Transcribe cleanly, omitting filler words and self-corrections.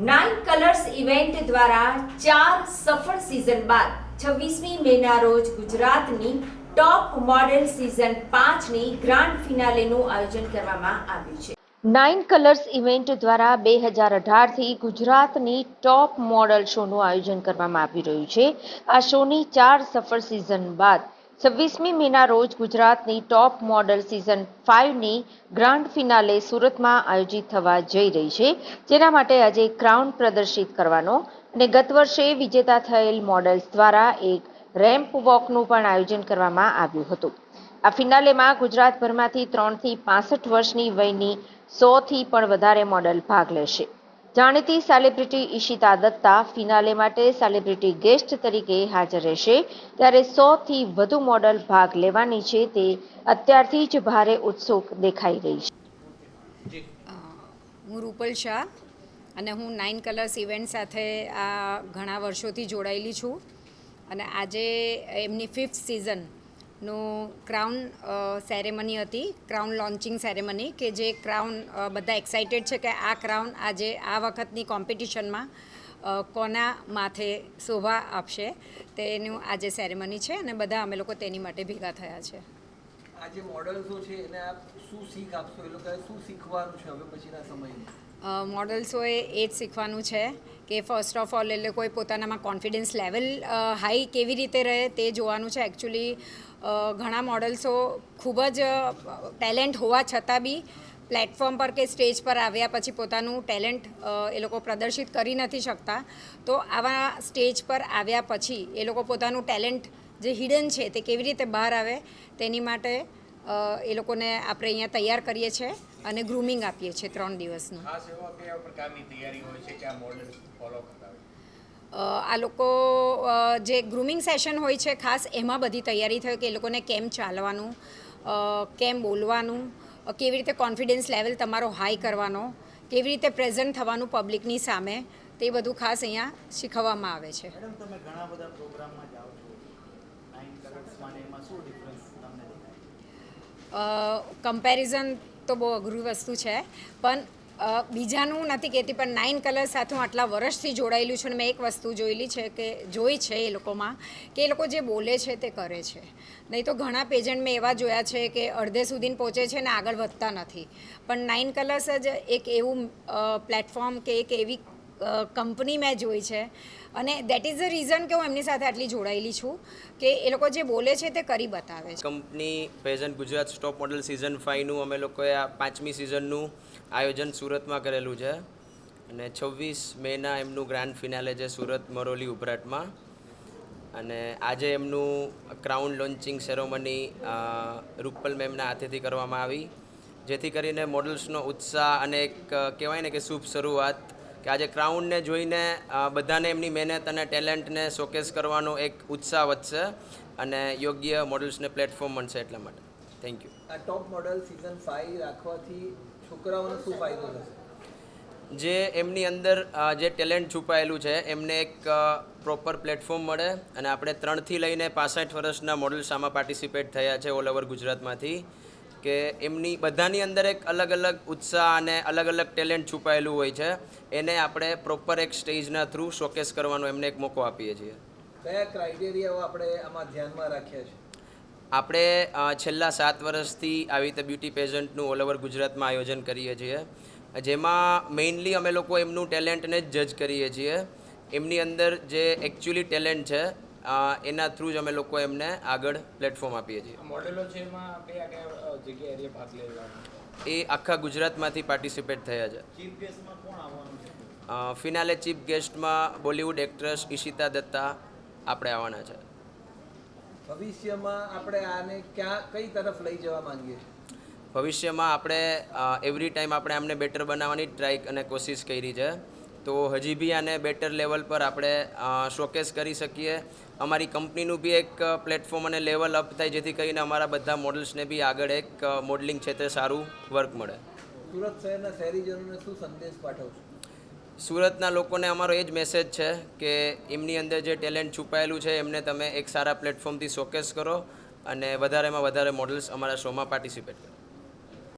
Nine colours event દ્વારા 4 સફળ season બાદ 26મી મેના રોજ ગુજરાતની ટોપ મોડેલ સિઝન 5ની ગ્રાન્ડ ફિનાલેનું આયોજન કરવામાં આવ્યું છે. નાઇન કલર્સ ઇવેન્ટ દ્વારા 2018થી ગુજરાતની ટોપ મોડલ શોનું આયોજન કરવામાં આવી રહ્યું છે. આ શોની 4 સફળ સિઝન બાદ 26મી મેના રોજ ગુજરાતની ટોપ મોડલ સિઝન 5ની ગ્રાન્ડ ફિનાલે સુરતમાં આયોજિત થવા જઈ રહી છે, જેના માટે આજે ક્રાઉન પ્રદર્શિત કરવાનો અને ગત વર્ષે વિજેતા થયેલ મોડલ્સ દ્વારા એક રેમ્પ વોકનું પણ આયોજન કરવામાં આવ્યું હતું. આ ફિનાલેમાં ગુજરાતભરમાંથી 3 થી 65 વર્ષની વયની 100થી પણ વધારે મોડલ ભાગ લેશે. જાણીતી સેલિબ્રિટી ઈશિતા દત્તા ફિનાલે માટે સેલિબ્રિટી ગેસ્ટ તરીકે હાજર રહેશે, ત્યારે 100થી વધુ મોડલ ભાગ લેવાની છે તે અત્યારથી જ ભારે ઉત્સુક દેખાઈ રહી છે. હું રૂપલ શાહ અને હું નાઇન કલર્સ ઇવેન્ટ સાથે આ ઘણા વર્ષોથી જોડાયેલી છું અને આજે એમની 5th સિઝનનું ક્રાઉન સેરેમની હતી, ક્રાઉન લોન્ચિંગ સેરેમની, કે જે ક્રાઉન બધા એક્સાઇટેડ છે કે આ ક્રાઉન આજે આ વખતની કોમ્પિટિશનમાં કોના માથે શોભા આપશે તેનું આજે સેરેમની છે અને બધા અમે લોકો તેની માટે ભેગા થયા છે. આજે મોડલ્સો છે એને આપ શું શીખ આપશો, એ લોકોએ શું શીખવાનું છે હવે પછીના સમયમાં? મોડલ્સોએ એ જ શીખવાનું છે કે ફર્સ્ટ ઓફ ઓલ એ લોકોએ પોતાનામાં કોન્ફિડન્સ લેવલ હાઈ કેવી રીતે રહે તે જોવાનું છે. એકચ્યુઅલી ઘણા મોડલ્સો ખૂબ જ ટેલેન્ટ હોવા છતાં બી પ્લેટફોર્મ પર કે સ્ટેજ પર આવ્યા પછી પોતાનું ટેલેન્ટ એ લોકો પ્રદર્શિત કરી નથી શકતા. તો આવા સ્ટેજ પર આવ્યા પછી એ લોકો પોતાનું ટેલેન્ટ જે હિડન છે તે કેવી રીતે બહાર આવે તેની માટે એ લોકોને આપણે અહીંયા તૈયાર કરીએ છીએ અને ગ્રૂમિંગ આપીએ છીએ 3 દિવસનું. આ લોકો જે ગ્રૂમિંગ સેશન હોય છે ખાસ એમાં બધી તૈયારી થાય કે એ લોકોને કેમ ચાલવાનું, કેમ બોલવાનું, કેવી રીતે કોન્ફિડન્સ લેવલ તમારો હાઈ કરવાનો, કેવી રીતે પ્રેઝન્ટ થવાનું પબ્લિકની સામે, તે બધું ખાસ અહીંયા શીખવવામાં આવે છે. તમે ઘણા બધા પ્રોગ્રામમાં જાઓ છો, નાઇન કલર્સમાં એમાં શું ડિફરન્સ તમને દેખાય? કમ્પેરિઝન તો બહુ અઘરી વસ્તુ છે, પણ બીજાનું નથી કહેતી, પણ નાઇન કલર્સ સાથે હું આટલા વર્ષથી જોડાયેલું છું અને મેં એક વસ્તુ જોઈ છે એ લોકોમાં કે એ લોકો જે બોલે છે તે કરે છે. નહીં તો ઘણા પેજન્ટ મેં એવા જોયા છે કે અડધે સુધીને પહોંચે છે ને આગળ વધતા નથી. પણ નાઇન કલર્સ જ એક એવું પ્લેટફોર્મ કે એક એવી કંપની મેં જોઈ છે અને દેટ ઇઝ ધ રીઝન કે હું એમની સાથે આટલી જોડાયેલી છું કે એ લોકો જે બોલે છે તે કરી બતાવે છે. Company pageant Gujarat top model season 5નું અમે લોકોએ આ 5મી સિઝનનું આયોજન સુરતમાં કરેલું છે અને 26 મેના એમનું ગ્રાન્ડ ફિનાલે છે સુરત મરોલી ઉભરાટમાં. અને આજે એમનું ક્રાઉન લોન્ચિંગ સેરેમની રૂપલ મેમના હાથેથી કરવામાં આવી, જેથી કરીને મોડલ્સનો ઉત્સાહ અને એક કહેવાય ને કે શુભ શરૂઆત કે આજે ક્રાઉનને જોઈને બધાને એમની મહેનત અને ટેલેન્ટને શોકેસ કરવાનો એક ઉત્સાહ વધશે અને યોગ્ય મોડલ્સને પ્લેટફોર્મ મળશે. એટલા માટે થેન્ક યુ. આ ટોપ મોડલ સિઝન 5 રાખવાથી છોકરાઓને શું ફાયદો થશે? જે એમની અંદર જે ટેલેન્ટ છુપાયેલું છે એમને એક પ્રોપર પ્લેટફોર્મ મળે અને આપણે 3થી લઈને 65 વર્ષના મોડલ્સ આમાં પાર્ટિસિપેટ થયા છે ઓલ ઓવર ગુજરાતમાંથી, કે એમની બધાની અંદર એક અલગ અલગ ઉત્સાહ અને અલગ અલગ ટેલેન્ટ છુપાયેલું હોય છે, એને આપણે પ્રોપર એક સ્ટેજના થ્રુ શોકેસ કરવાનો એમને એક મોકો આપીએ છીએ. કયા ક્રાઇટેરિયાઓ આપણે આમાં ધ્યાનમાં રાખ્યા છે? આપણે છેલ્લા 7 વર્ષથી આવી રીતે બ્યુટી પેજન્ટનું ઓલ ઓવર ગુજરાતમાં આયોજન કરીએ છીએ, જેમાં મેઇનલી અમે લોકો એમનું ટેલેન્ટને જ જજ કરીએ છીએ. એમની અંદર જે એકચ્યુઅલી ટેલેન્ટ છે એના થ્રુ જ અમે લોકો એમને આગળ પ્લેટફોર્મ આપીએ છીએ. મોડેલો છે એમાં કયા જગ્યાએ ભાગ લેવા? એ આખા ગુજરાતમાંથી પાર્ટિસિપેટ થયા છે. ચીફ ગેસ્ટમાં કોણ આવવાનું છે? ફિનાલે ચીફ ગેસ્ટમાં બોલિવૂડ એક્ટ્રેસ ઈશિતા દત્તા આપણે આવવાના છે. ભવિષ્યમાં આપણે આને કઈ તરફ લઈ જવા માંગીએ છીએ? ભવિષ્યમાં આપણે એવરી ટાઈમ આપણે આમને બેટર બનાવવાની ટ્રાય અને કોશિશ કરી છે, તો હજી બી આને બેટર લેવલ પર આપણે શોકેસ કરી શકીએ. અમારી કંપનીનું બી એક પ્લેટફોર્મ અને લેવલ અપ થાય, જેથી કરીને અમારા બધા મોડલ્સને બી આગળ એક મોડલિંગ ક્ષેત્રે સારું વર્ક મળે. સુરત શહેરના શહેરીજનોને શું સંદેશ પાઠવશો? સુરતના લોકોને અમારો એ જ મેસેજ છે કે એમની અંદર જે ટેલેન્ટ છુપાયેલું છે એમને તમે એક સારા પ્લેટફોર્મથી શોકેસ કરો અને વધારેમાં વધારે મોડલ્સ અમારા શોમાં પાર્ટિસિપેટ કરો.